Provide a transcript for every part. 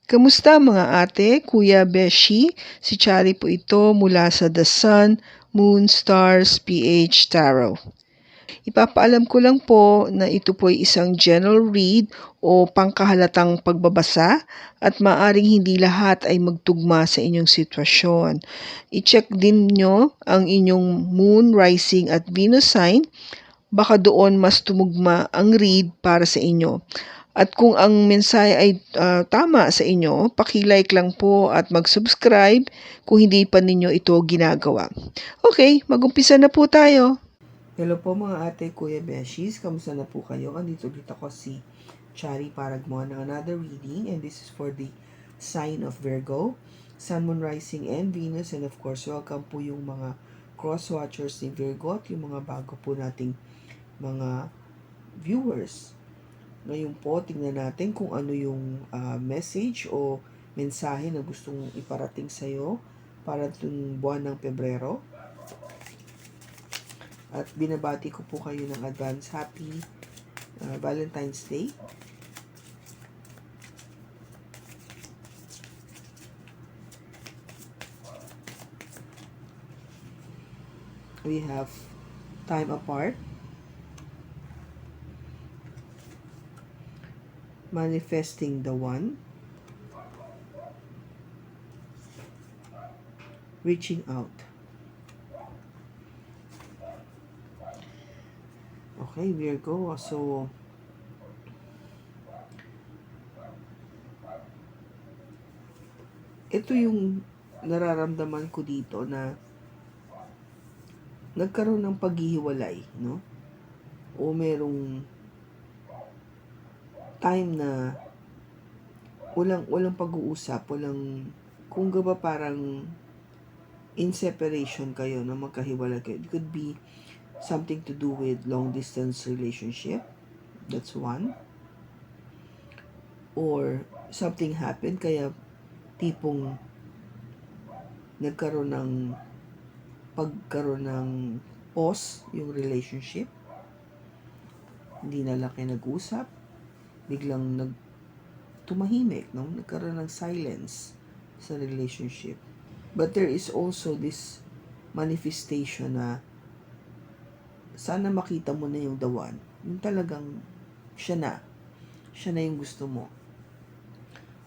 Kamusta mga ate, kuya, beshi? Si Chari po ito mula sa The Sun, Moon, Stars, PH Tarot. Ipapaalam ko lang po na ito po ay isang general read o pangkahalatang pagbabasa at maaring hindi lahat ay magtugma sa inyong sitwasyon. I-check din nyo ang inyong Moon, Rising at Venus sign. Baka doon mas tumugma ang read para sa inyo. At kung ang mensahe ay tama sa inyo, paki-like lang po at mag-subscribe kung hindi pa ninyo ito ginagawa. Okay, mag-umpisa na po tayo. Hello po mga ate, kuya, beshies. Kamusta na po kayo? Andito ulit ako si Chari para gumawa ng another reading. And this is for the sign of Virgo, Sun, Moon, Rising, and Venus. And of course, welcome po yung mga cross-watchers ni Virgo at yung mga bago po nating mga viewers. Ngayon po, tingnan natin kung ano yung message o mensahe na gustong iparating sa'yo para itong buwan ng Pebrero. At binabati ko po kayo ng advance happy Valentine's Day. We have time apart, manifesting the one, reaching out. Okay, Virgo. So, ito yung nararamdaman ko dito na nagkaroon ng paghihiwalay, no? O merong time na walang pag-uusap, kung ba parang in separation kayo, na magkahiwalay kayo. It could be something to do with long distance relationship. That's one. Or something happened kaya tipong pagkaroon ng pause yung relationship. Hindi na lang kayo nag-usap. Biglang tumahimik, no? Nagkaroon ng silence sa relationship. But there is also this manifestation na sana makita mo na yung the one. Yung talagang siya na yung gusto mo.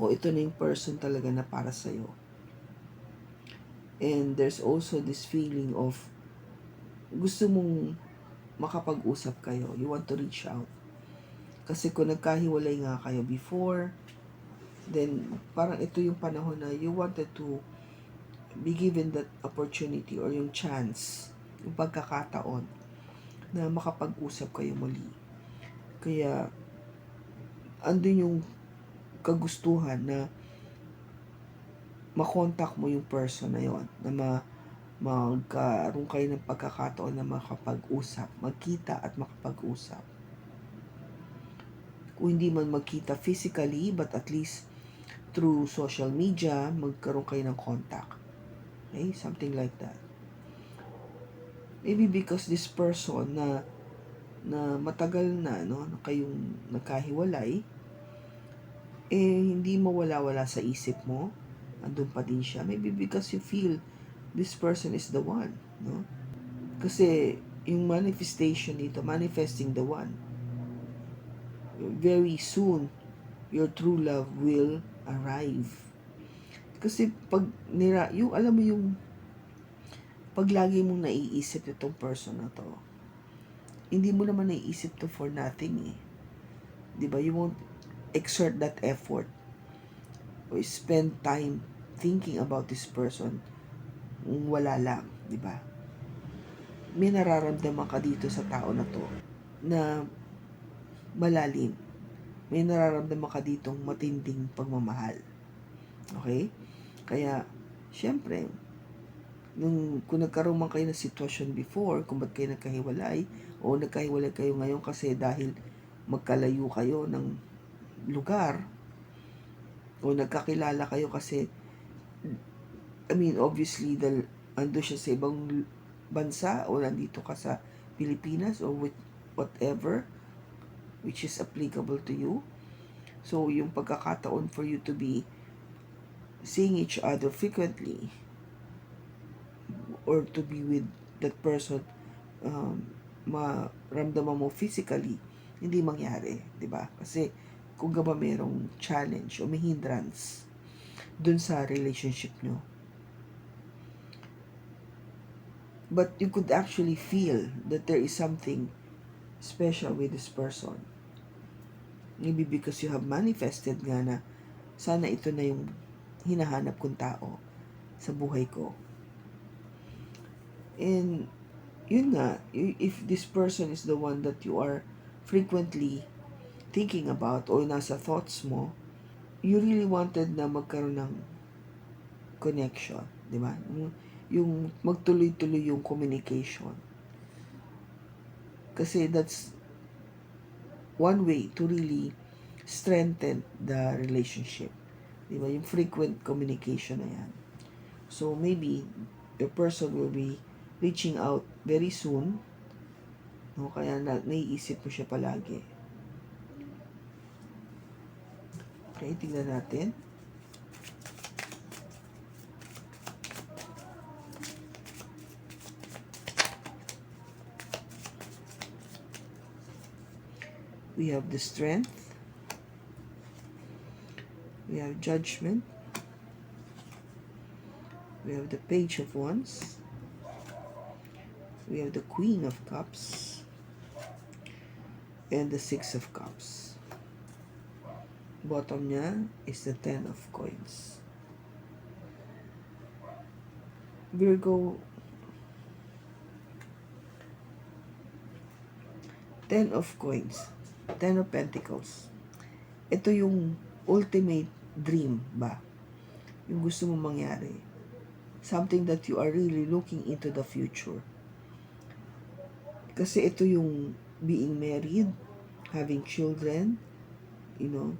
O ito na yung person talaga na para sa'yo. And there's also this feeling of gusto mong makapag-usap kayo. You want to reach out. Kasi kung nagkahiwalay nga kayo before, then parang ito yung panahon na you wanted to be given that opportunity or yung chance, yung pagkakataon na makapag-usap kayo muli. Kaya andun yung kagustuhan na makontak mo yung person na yon, na magkaroon kayo ng pagkakataon na makapag-usap, magkita at makapag-usap. Kung hindi man magkita physically, but at least through social media, magkaroon kayo ng contact. Okay? Something like that. Maybe because this person na matagal na, no, na kayong nagkahiwalay, hindi mawala-wala sa isip mo. Andun pa din siya. Maybe because you feel this person is the one, no? Kasi yung manifestation dito, manifesting the one, very soon your true love will arrive. Kasi pag yung alam mo yung pag lagi mong naiisip itong person na to, hindi mo naman naiisip to for nothing, eh. 'Di ba? You won't exert that effort or spend time thinking about this person kung wala lang, 'di ba? May nararamdaman ka dito sa tao na to na malalim. May nararamdaman ka ditong matinding pagmamahal. Okay? Kaya, syempre, kung nagkaroon man kayo ng sitwasyon before, kung ba't kayo nagkahiwalay, o nagkahiwalay kayo ngayon kasi dahil magkalayo kayo ng lugar, o nagkakilala kayo kasi, obviously, ando siya sa ibang bansa, o nandito ka sa Pilipinas, or with whatever, which is applicable to you. So, yung pagkakataon for you to be seeing each other frequently or to be with that person, maramdaman mo physically, hindi mangyari, di ba? Kasi kung ba merong challenge o may hindrance dun sa relationship nyo. But you could actually feel that there is something special with this person. Maybe because you have manifested nga na sana ito na yung hinahanap kong tao sa buhay ko. And yun nga, if this person is the one that you are frequently thinking about or nasa thoughts mo, you really wanted na magkaroon ng connection, di ba? Yung magtuloy-tuloy yung communication. Kasi that's one way to really strengthen the relationship. Di ba? Yung frequent communication na yan. So maybe the person will be reaching out very soon. No? Kaya naiisip mo siya palagi. Okay, tingnan natin. We have the Strength. We have Judgment. We have the Page of Wands. We have the Queen of Cups. And the Six of Cups. Bottom niya is the Ten of Coins. Virgo, Ten of Coins, Ten of Pentacles. Ito yung ultimate dream ba? Yung gusto mong mangyari. Something that you are really looking into the future. Kasi ito yung being married, having children, you know,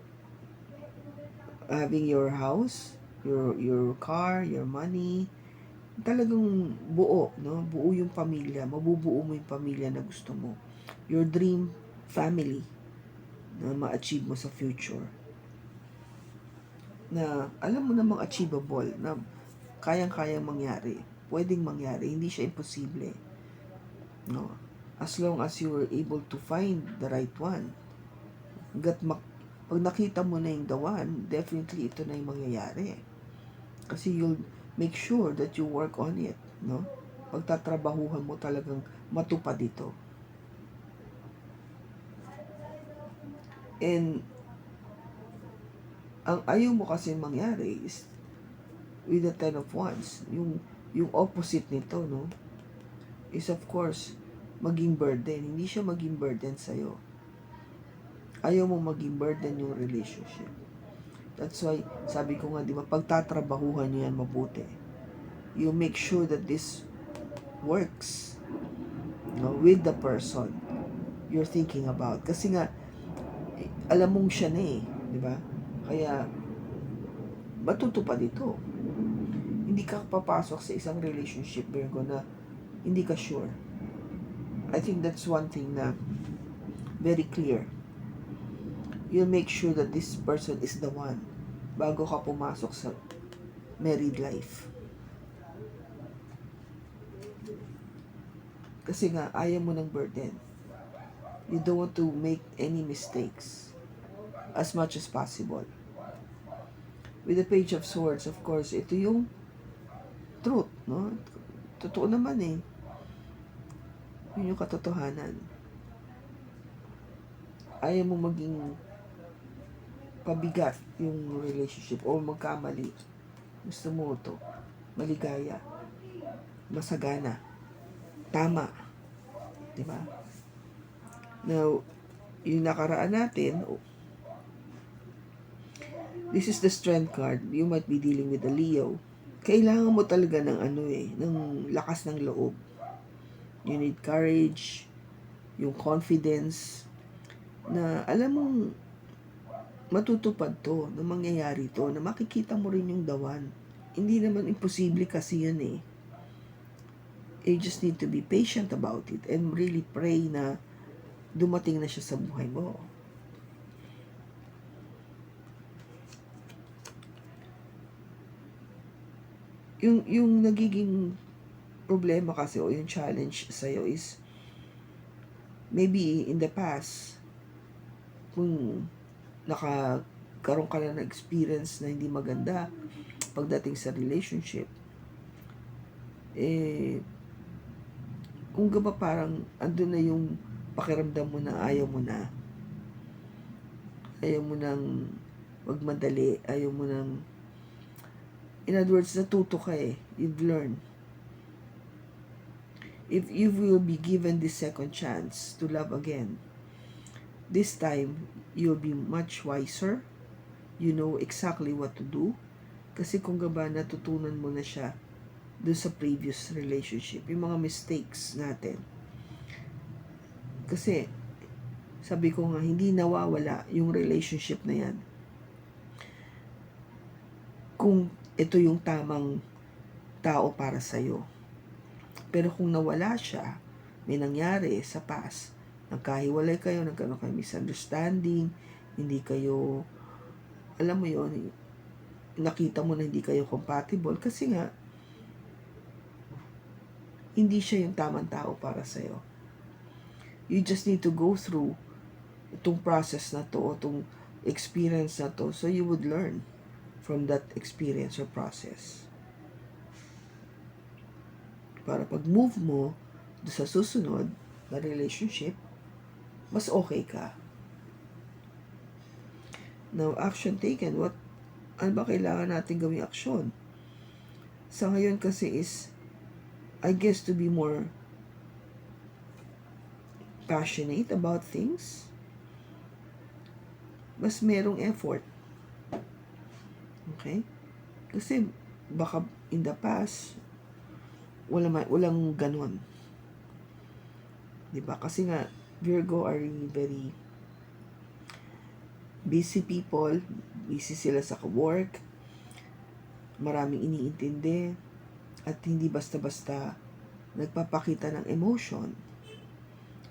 having your house, your car, your money, talagang buo, no? Buo yung pamilya, mabubuo mo yung pamilya na gusto mo. Your dream family na ma-achieve mo sa future. Na alam mo namang achievable, na kayang-kayang mangyari, pwedeng mangyari, hindi siya imposible. No? As long as you were able to find the right one. Pag nakita mo na yung the one, definitely ito na yung mangyayari. Kasi you'll make sure that you work on it, no? Pagtatrabahuhan mo talagang matupad ito. And ang ayaw mo kasi mangyari is with the Ten of Wands, yung opposite nito, no? Is of course maging burden. Hindi siya maging burden sa'yo. Ayaw mo maging burden yung relationship. That's why, sabi ko nga, di ba, pagtatrabahuhan nyo yan mabuti. You make sure that this works, no, with the person you're thinking about. Kasi nga, alam mong siya na eh, di ba? Kaya, matutupad ito. Hindi ka papasok sa isang relationship, Virgo, na hindi ka sure. I think that's one thing na very clear. You'll make sure that this person is the one bago ka pumasok sa married life. Kasi nga, ayaw mo ng burden. You don't want to make any mistakes as much as possible. With the Page of Swords, of course, ito yung truth, no? Totoo naman eh. Yun yung katotohanan. Ayaw mo maging pabigat yung relationship o magkamali. Gusto mo ito, maligaya, masagana, tama. Diba? Now, yung nakaraan natin, this is the Strength card. You might be dealing with a Leo. Kailangan mo talaga ng ng lakas ng loob. You need courage, yung confidence, na alam mong matutupad to, na mangyayari to, na makikita mo rin yung dawan. Hindi naman imposible kasi yun eh. You just need to be patient about it and really pray na dumating na siya sa buhay mo. yung nagiging problema kasi o yung challenge sa'yo is maybe in the past, kung nakakaroon ka na ng experience na hindi maganda pagdating sa relationship, kung ba parang andun na yung pakiramdam mo na ayaw mo nang magmadali, ayaw mo nang, in other words, natuto ka you've learned. If you will be given this second chance to love again, this time, you'll be much wiser. You know exactly what to do. Kasi kung ba natutunan mo na siya doon sa previous relationship, yung mga mistakes natin. Kasi, sabi ko nga, hindi nawawala yung relationship na yan. Kung ito yung tamang tao para sa'yo. Pero kung nawala siya, may nangyari sa past, nagkahiwalay kayo, nagkaroon kayo misunderstanding, hindi kayo, alam mo yon, nakita mo na hindi kayo compatible kasi nga, hindi siya yung tamang tao para sa'yo. You just need to go through itong process na to, o itong experience na to, so you would learn from that experience or process. Para pag-move mo sa susunod na relationship, mas okay ka. Now, action taken. Ano ba kailangan natin gawing aksyon? Sa ngayon kasi is, I guess, to be more passionate about things. Mas merong effort. Okay? Kasi baka in the past, walang ganon. Diba? Kasi nga, Virgo are really very busy people. Busy sila sa work. Maraming iniintindi. At hindi basta-basta nagpapakita ng emotion.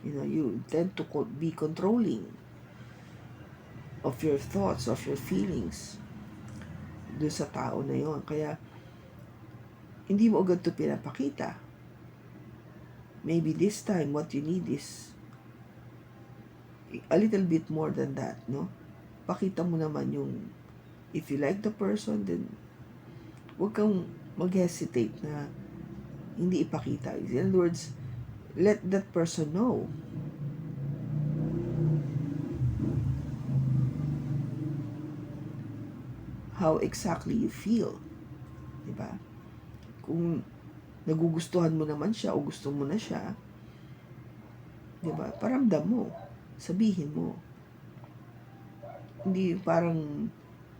You know, you tend to be controlling of your thoughts, of your feelings doon sa tao na yon. Kaya, hindi mo agad ito pinapakita. Maybe this time, what you need is a little bit more than that, no? Pakita mo naman yung, if you like the person, then huwag kang mag-hesitate na hindi ipakita. In other words, let that person know how exactly you feel. Diba? Kung nagugustuhan mo naman siya o gusto mo na siya, diba? Paramdam mo. Sabihin mo. Hindi parang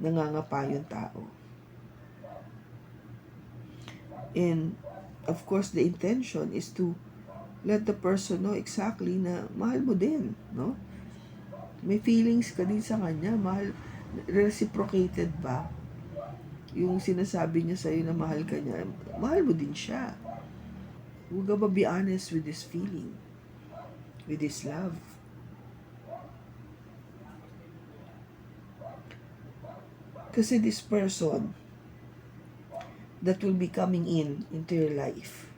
nangangapa yung tao. And, of course, the intention is to let the person know exactly na mahal mo din, no? May feelings ka din sa kanya, mahal, reciprocated ba? Yung sinasabi niya sa'yo na mahal ka niya, mahal mo din siya. Huwag ka ba be honest with this feeling, with this love? Kasi this person that will be coming into your life,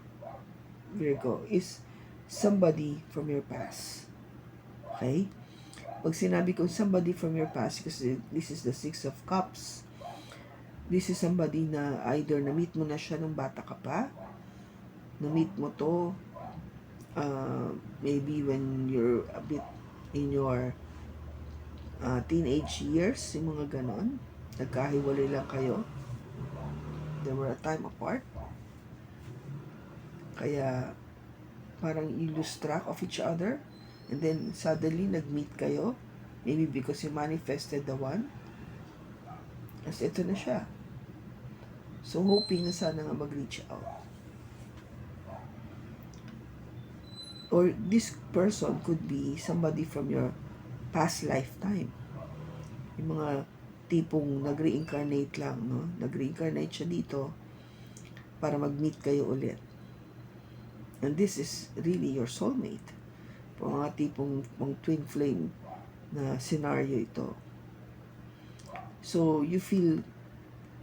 Virgo, is somebody from your past. Okay? Pag sinabi ko somebody from your past, kasi this is the Six of Cups, this is somebody na either na-meet mo na siya nung bata ka pa, na-meet mo to maybe when you're a bit in your teenage years, yung mga ganon, nagkahiwalay lang kayo, they were a time apart, kaya parang you lose track of each other, and then suddenly nag-meet kayo, maybe because you manifested the one, as ito na siya. So hoping na sana nga mag-reach out. Or this person could be somebody from your past lifetime. Yung mga tipong nag-reincarnate lang, no? Nag-reincarnate siya dito para mag-meet kayo ulit. And this is really your soulmate. Mga tipong twin flame na scenario ito. So, you feel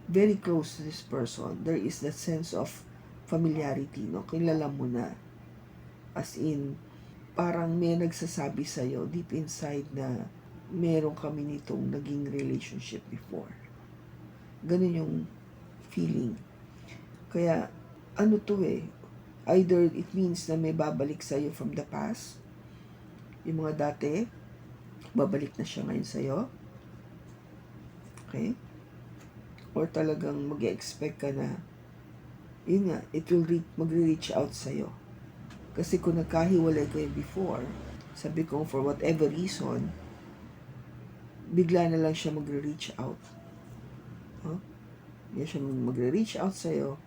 very close to this person, there is that sense of familiarity, no? Kilala mo na. As in, parang may nagsasabi sa'yo deep inside na meron kami nitong naging relationship before. Ganun yung feeling. Kaya, ano to either it means na may babalik sa'yo from the past, yung mga dati, babalik na siya ngayon sa'yo. Okay? Or talagang mag-expect ka na, yun nga, it will mag-reach out sa'yo. Kasi kung nagkahiwalay kayo before, sabi ko, for whatever reason, bigla na lang siya mag-reach out. Huh? Yan siya mag-reach out sa'yo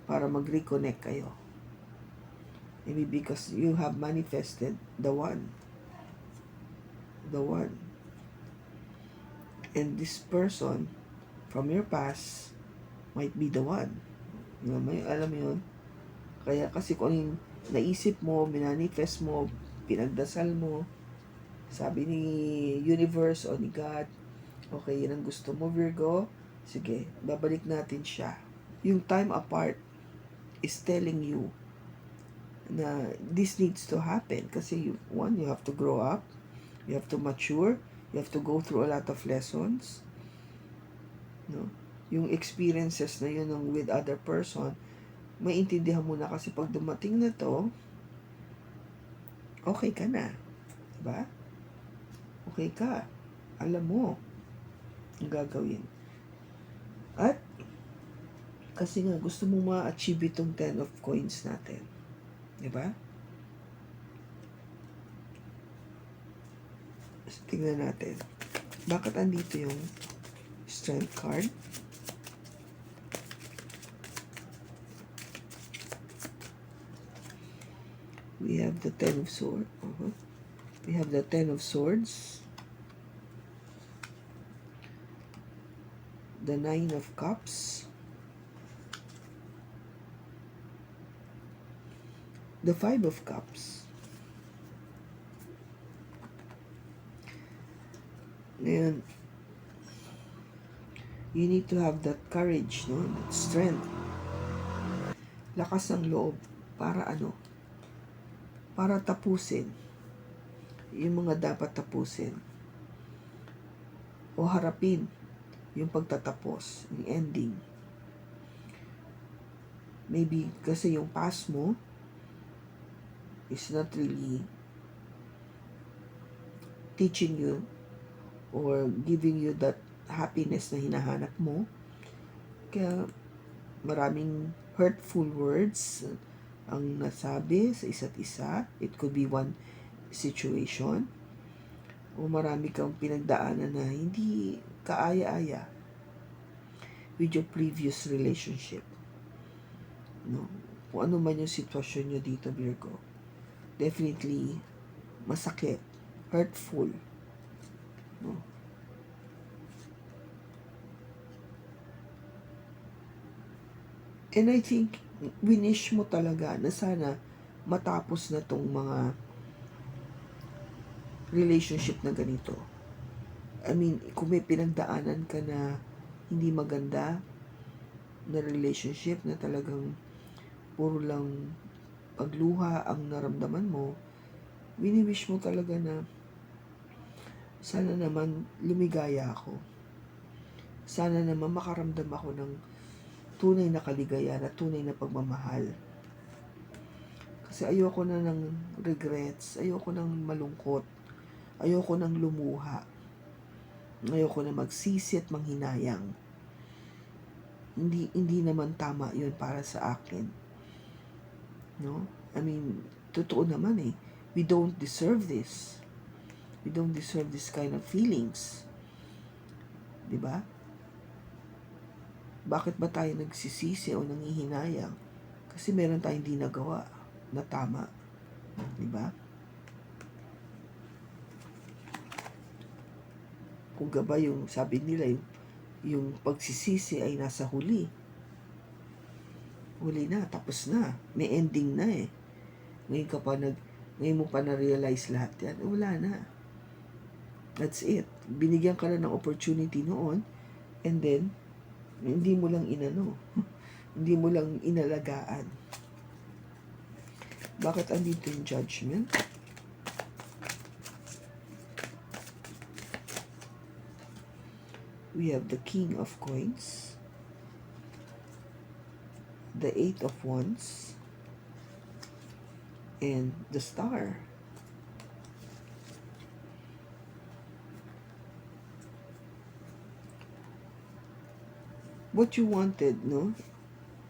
para mag-reconnect kayo. Maybe because you have manifested the one. The one. And this person from your past might be the one. May alam mo yun? Kaya kasi kung ano yung naisip mo, minanifest mo, pinagdasal mo, sabi ni universe o ni God, okay, yun ang gusto mo, Virgo, sige, babalik natin siya. Yung time apart is telling you na this needs to happen kasi you have to grow up, you have to mature, you have to go through a lot of lessons, no? Yung experiences na yun with other person, maintindihan mo na kasi pag dumating na to, okay ka na. Diba? Okay ka. Alam mo ang gagawin. At kasi nga gusto mong ma-achieve itong 10 of coins natin. Diba? So, tingnan natin. Bakit andito yung strength card? We have the 10 of swords. We have the 10 of swords. The 9 of cups. The 5 of cups. And you need to have that courage, no? That strength. Lakas ng loob. Para ano? Para tapusin yung mga dapat tapusin o harapin yung pagtatapos, yung ending. Maybe kasi yung past mo is not really teaching you or giving you that happiness na hinahanap mo. Kaya maraming hurtful words ang nasabi sa isa't isa. It could be one situation. O marami kang pinagdaanan na hindi kaaya-aya with your previous relationship. No? Kung ano man yung sitwasyon nyo dito, Virgo, definitely masakit, hurtful. No? And I think, winish mo talaga na sana matapos na tong mga relationship na ganito. I mean, kung may pinagdaanan ka na hindi maganda na relationship na talagang puro lang pagluha ang naramdaman mo, wini-wish mo talaga na sana naman lumigaya ako. Sana naman makaramdam ako ng tunay na kaligaya na tunay na pagmamahal. Kasi ayoko na ng regrets, ayoko ng malungkot, ayoko ng lumuha, ayoko na magsisi at manghinayang. Hindi naman tama yun para sa akin. No? I mean, totoo naman we don't deserve this. We don't deserve this kind of feelings. Diba? Bakit ba tayo nagsisisi o nangihinayang? Kasi meron tayong hindi nagawa na tama. Diba? Kung gaba yung sabi nila, yung pagsisisi ay nasa huli. Huli na, tapos na. May ending na Ngayon mo pa na-realize lahat yan. Wala na. That's it. Binigyan ka na ng opportunity noon, and then, Hindi mo lang inano. Hindi mo lang inalagaan. Bakit andito yung Judgment? We have the King of Coins, the Eight of Wands, and the Star. What you wanted, no?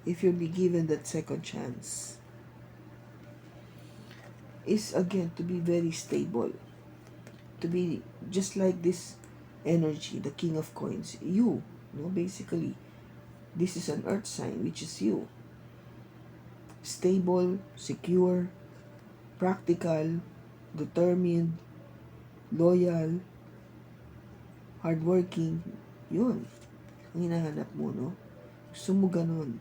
If you'll be given that second chance, is again to be very stable. To be just like this energy, the King of Coins. You, no? Basically, this is an earth sign, which is you. Stable, secure, practical, determined, loyal, hardworking. Yun ang hinahanap mo, no? Gusto mo ganun.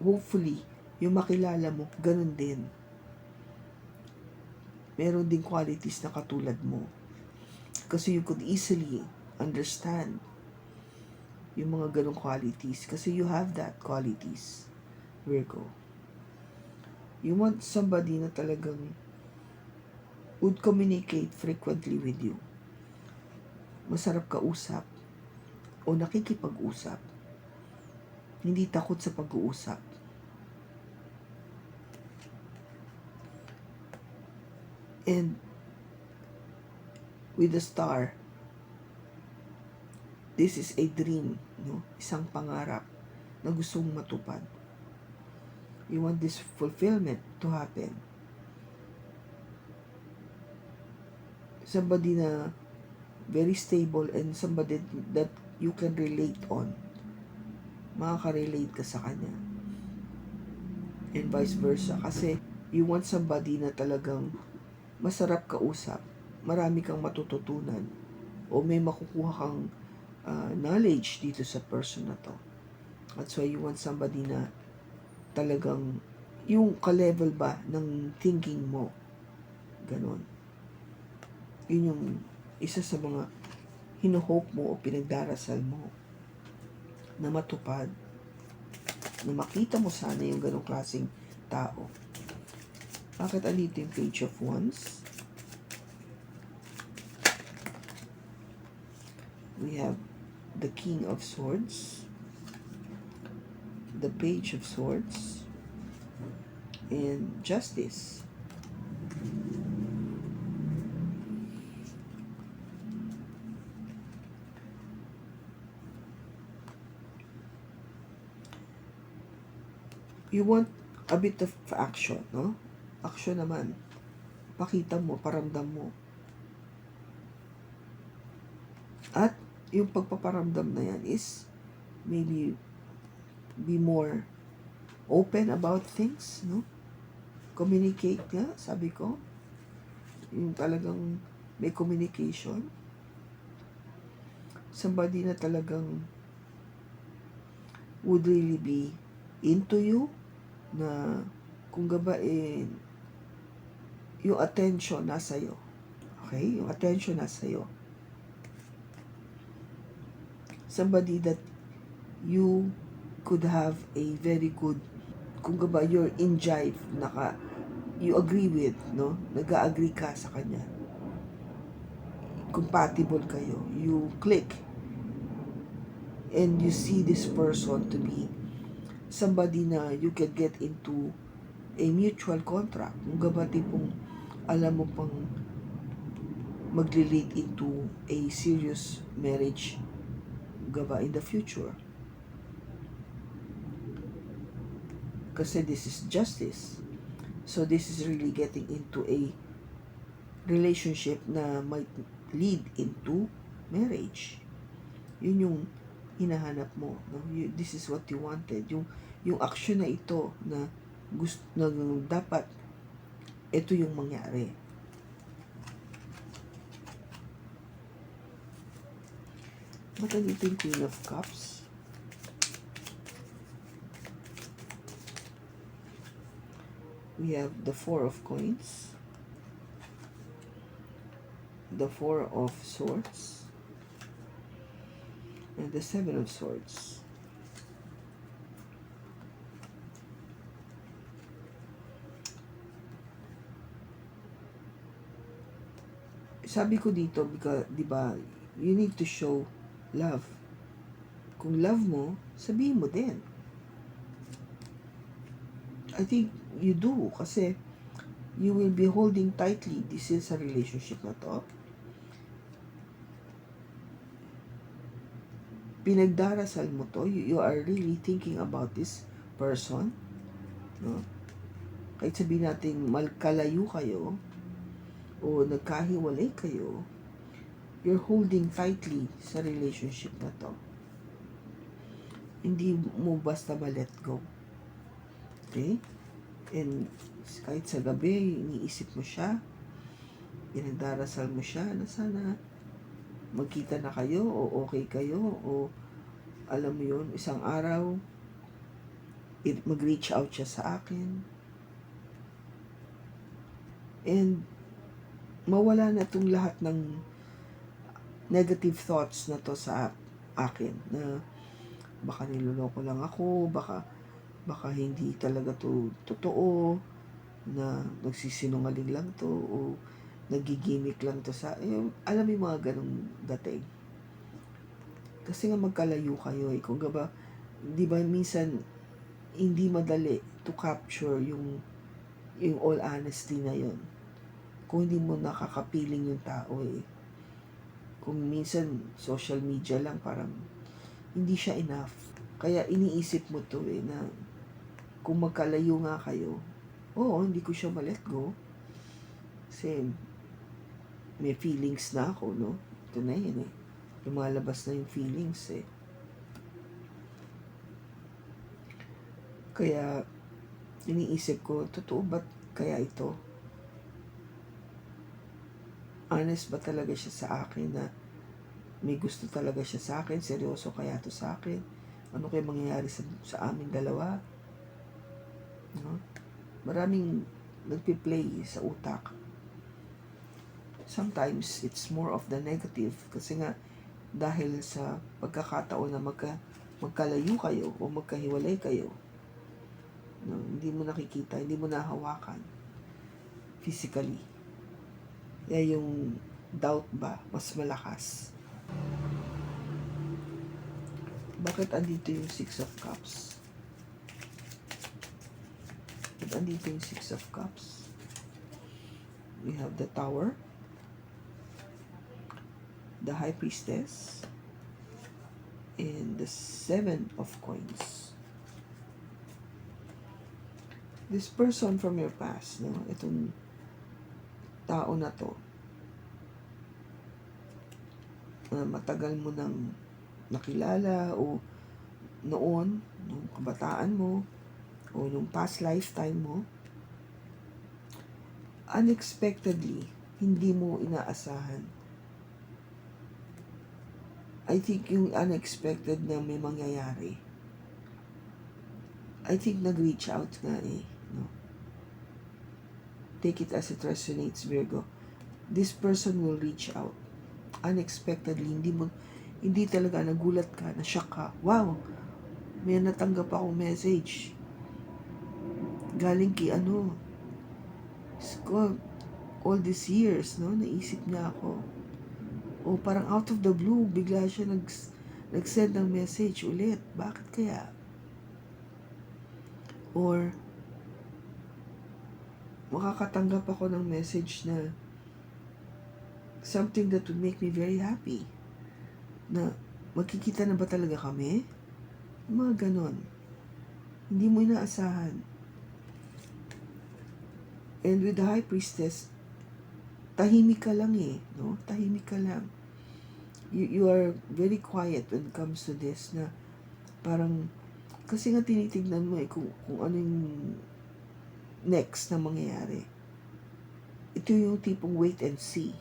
Hopefully, yung makilala mo, ganun din. Meron din qualities na katulad mo. Kasi you could easily understand yung mga ganung qualities. Kasi you have that qualities, Virgo. You want somebody na talagang would communicate frequently with you. Masarap kausap o nakikipag-usap. Hindi takot sa pag-uusap. And with the Star, this is a dream, no? Isang pangarap na gustong matupad. You want this fulfillment to happen. Somebody na very stable and somebody that you can relate on. Makaka-relate ka sa kanya. And vice versa. Kasi you want somebody na talagang masarap kausap. Marami kang matututunan. O may makukuha kang knowledge dito sa person na to. That's why you want somebody na talagang yung ka-level ba ng thinking mo. Ganon. Yun yung isa sa mga hino-hope mo o pinagdarasal mo na matupad. Na makita mo sana yung ganong klaseng tao. Bakit andito yung Page of Wands? We have the King of Swords, the Page of Swords, and Justice. You want a bit of action, no? Action naman. Pakita mo, paramdam mo. At yung pagpaparamdam na yan is maybe be more open about things, no? Communicate nga, sabi ko. Yung talagang may communication. Somebody na talagang would really be into you, na kung gaba yung attention nasa iyo. Okay? Yung attention nasa iyo. Somebody that you could have a very good, kung gaba you're in jive, you agree with, no? Nag-agree ka sa kanya. Compatible kayo. You click. And you see this person to be somebody na you can get into a mutual contract. Kung gaba tipong alam mo pang mag-lead into a serious marriage gaba in the future. Kasi this is justice. So this is really getting into a relationship na might lead into marriage. Yun yung hinahanap mo, no? This is what you wanted. Yung action na ito na gusto na dapat ito yung mangyari. Ba't dito yung Queen of Cups? We have the Four of Coins, the Four of Swords, and the Seven of Swords. Sabi ko dito, because, di ba, you need to show love. Kung love mo, sabihin mo din. I think you do, kasi you will be holding tightly. This is a relationship na to. Pinagdarasal mo to. You are really thinking about this person. No? Kahit sabihin natin malkalayo kayo, o nagkahiwalay kayo, you're holding tightly sa relationship na to. Hindi mo basta ma-let go. Okay? And kahit sa gabi, iniisip mo siya, pinagdarasal mo siya na sana magkita na kayo, o okay kayo, o alam mo yun, isang araw, mag-reach out siya sa akin. And mawala na itong lahat ng negative thoughts na to sa akin, na baka niloloko lang ako, baka hindi talaga to totoo, na nagsisinungaling lang to, o nagigimik lang to sa, alam mo yung mga ganong dating. Kasi nga magkalayo kayo kung ba, di ba minsan hindi madali to capture yung all honesty na yun, kung hindi mo nakakapiling yung tao Kung minsan social media lang, parang hindi siya enough. Kaya iniisip mo to na kung magkalayo nga kayo, hindi ko siya ma-let go. Kasi may feelings na ako, no? Ito na yun lumalabas na yung feelings Kaya iniisip ko, totoo ba kaya ito? Honest ba talaga siya sa akin, na may gusto talaga siya sa akin? Seryoso kaya to sa akin? Ano kaya mangyayari sa aming dalawa? No? Maraming nagpi-play sa utak. Sometimes it's more of the negative, kasi nga dahil sa pagkakataon na magkalayo kayo o magkahiwalay kayo, no, hindi mo nakikita, hindi mo nahawakan physically. Kaya yung doubt ba mas malakas. Bakit andito yung Six of Cups? Bakit andito yung Six of Cups? We have the Tower, the High Priestess, and the Seven of Coins. This person from your past, no? Itong tao na to, matagal mo nang nakilala, o noon, nung kabataan mo, o nung past lifetime mo, unexpectedly, hindi mo inaasahan. I think yung unexpected na may mangyayari, I think nag-reach out nga no? Take it as it resonates, Virgo. This person will reach out unexpectedly. Hindi talaga nagulat ka, na-shock ka. Wow, may natanggap akong message galing kay all these years, no? Naisip niya ako. O parang out of the blue, bigla siya nag-send ng message ulit. Bakit kaya? Or makakatanggap ako ng message na something that would make me very happy, na magkikita na ba talaga kami? Mga ganon. Hindi mo inaasahan. And with the High Priestess, tahimik ka lang no? Tahimik ka lang. You are very quiet when it comes to this, na parang, kasi nga tinitignan mo kung ano yung next na mangyayari. Ito yung tipong wait and see.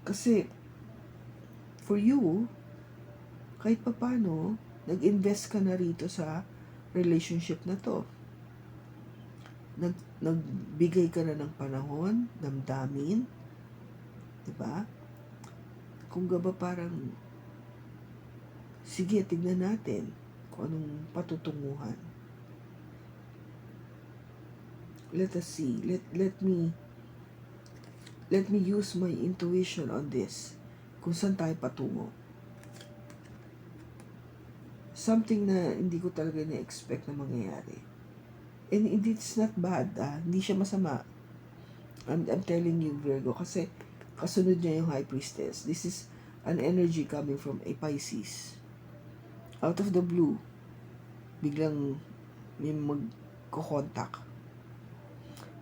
Kasi, for you, kahit papano, nag-invest ka na rito sa relationship na to. Nagbigay ka na ng panahon, damdamin, diba? kung ba parang, sige, tignan natin kung anong patutunguhan. Let us see. Let me use my intuition on this. Kung saan tayo patungo. Something na hindi ko talaga na-expect na mangyayari. And it's not bad. Hindi siya masama. I'm telling you, Virgo, kasi kasunod niya yung High Priestess. This is an energy coming from a Pisces. Out of the blue, biglang may magko-contact.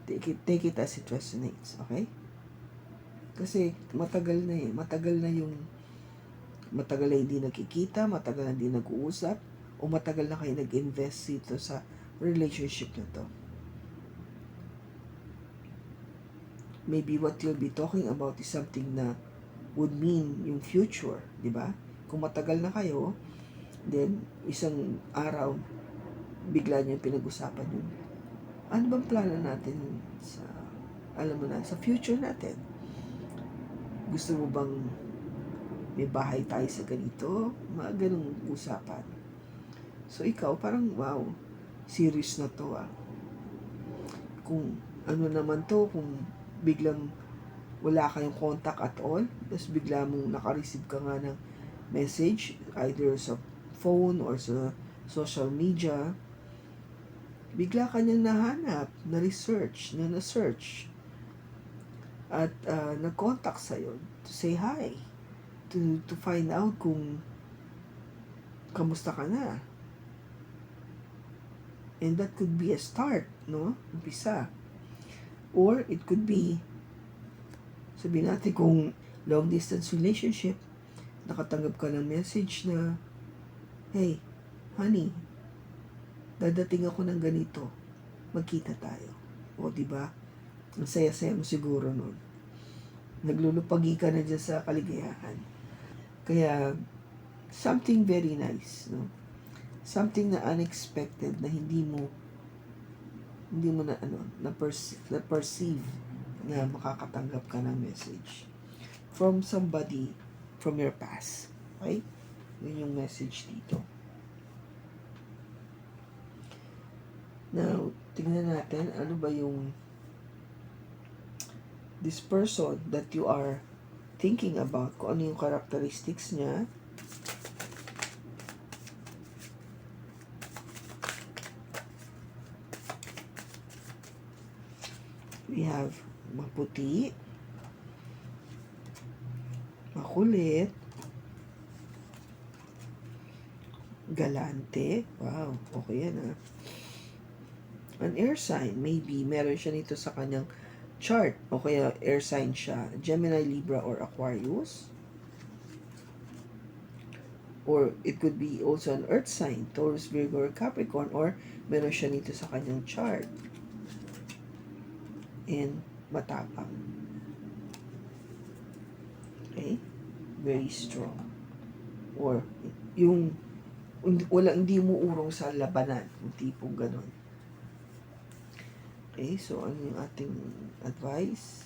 Take it as it resonates, okay? Kasi matagal na hindi nakikita, matagal na hindi nag-uusap, o matagal na kayo nag-invest dito sa relationship na to. Maybe what you'll be talking about is something na would mean yung future, di ba? Kung matagal na kayo, then isang araw, bigla niyo pinag-usapan yun. Ano bang plano natin sa, alam mo na, sa future natin? Gusto mo bang may bahay tayo sa ganito? Mga ganung usapan. So ikaw, parang wow, serious na to Kung ano naman to, kung biglang wala kayong contact at all, tapos bigla mong naka-receive ka nga ng message, either sa phone or sa social media, bigla ka niyang nahanap, na-research, na-search, at nag-contact sa'yo to say hi, to find out kung kamusta ka na. And that could be a start, no? Umpisa. Or it could be, sabihin natin kung long distance relationship, nakatanggap ka ng message na, hey, honey, dadating ako ng ganito, magkita tayo. O, diba? Ang saya-saya mo siguro nun. Naglulupagi ka na dyan sa kaligayahan. Kaya, something very nice, no? Something na unexpected, na hindi mo na perceive na makakatanggap ka ng message from somebody from your past. Okay? Yun yung message dito. Now, tingnan natin ano ba yung this person that you are thinking about, kung ano yung characteristics niya. We have maputi, makulit, galante. Wow, okay yan An air sign, maybe meron siya nito sa kanyang chart, o kaya air sign siya, Gemini, Libra, or Aquarius. Or it could be also an earth sign, Taurus, Virgo, or Capricorn, or meron siya nito sa kanyang chart. And matapang. Okay? Very strong. Or yung hindi mo urong sa labanan, yung tipong ganun. Okay, so ano yung ating advice?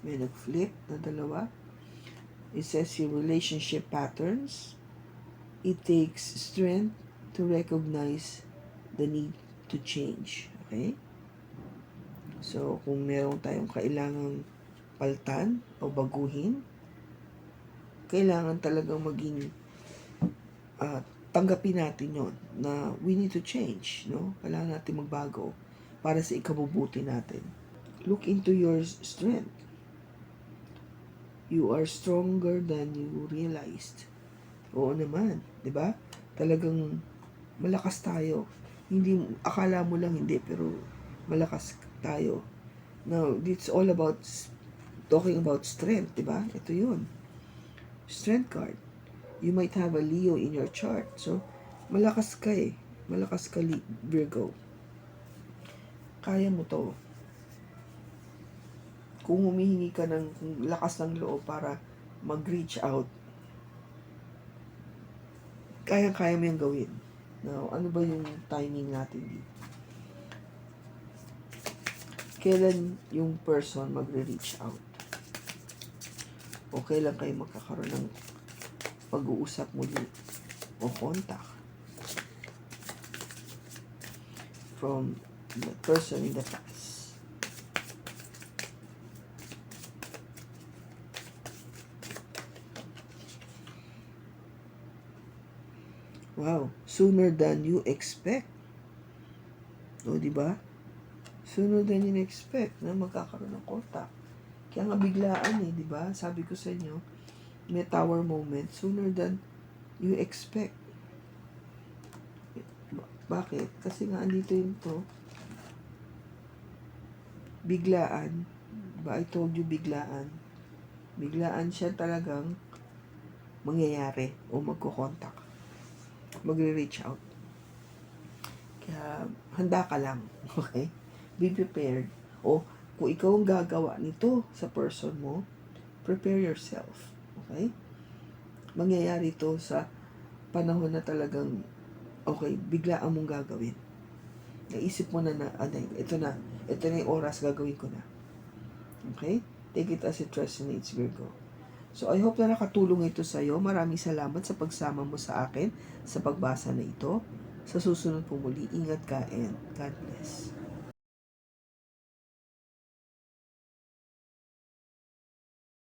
May nag-flip na dalawa. It says your relationship patterns. It takes strength to recognize the need to change. Okay? So, kung meron tayong kailangang paltan o baguhin, kailangan talagang maging tanggapin natin yon na we need to change, no? Kailangan natin magbago para sa ikabubuti natin. Look into your strength. You are stronger than you realized. Oo naman, 'di ba? Talagang malakas tayo. Hindi, akala mo lang hindi, pero malakas tayo. Now, it's all about talking about strength, 'di ba? Ito 'yun. Strength card. You might have a Leo in your chart. So, malakas ka Malakas ka, Virgo. Kaya mo to. Kung humihingi ka ng lakas ng loob para mag-reach out, kaya mo yung gawin. Now, ano ba yung timing natin dito? Kailan yung person magre-reach out? O kailan kayo magkakaroon ng pag-uusap muli o contact from the person in the past? Wow, sooner than you expect. O, di ba? Sooner than you expect na magkakaroon ng contact. Kaya nga biglaan di ba? Sabi ko sa inyo, may tower moment sooner than you expect. Bakit? Kasi nga andito yung to. Biglaan. Diba? I told you biglaan. Biglaan siya talagang mangyayari o magko-contact. Magre-reach out. Kaya handa ka lang. Okay? Be prepared. O kung ikaw ang gagawa nito sa person mo, prepare yourself. Okay? Mangyayari to sa panahon na talagang okay, biglaan mong gagawin. Naisip mo na ito na yung oras gagawin ko na. Okay? Take it as it resonates, Virgo. So, I hope na nakatulong ito sa iyo. Maraming salamat sa pagsama mo sa akin sa pagbasa na ito. Sa susunod po muli, ingat ka and God bless.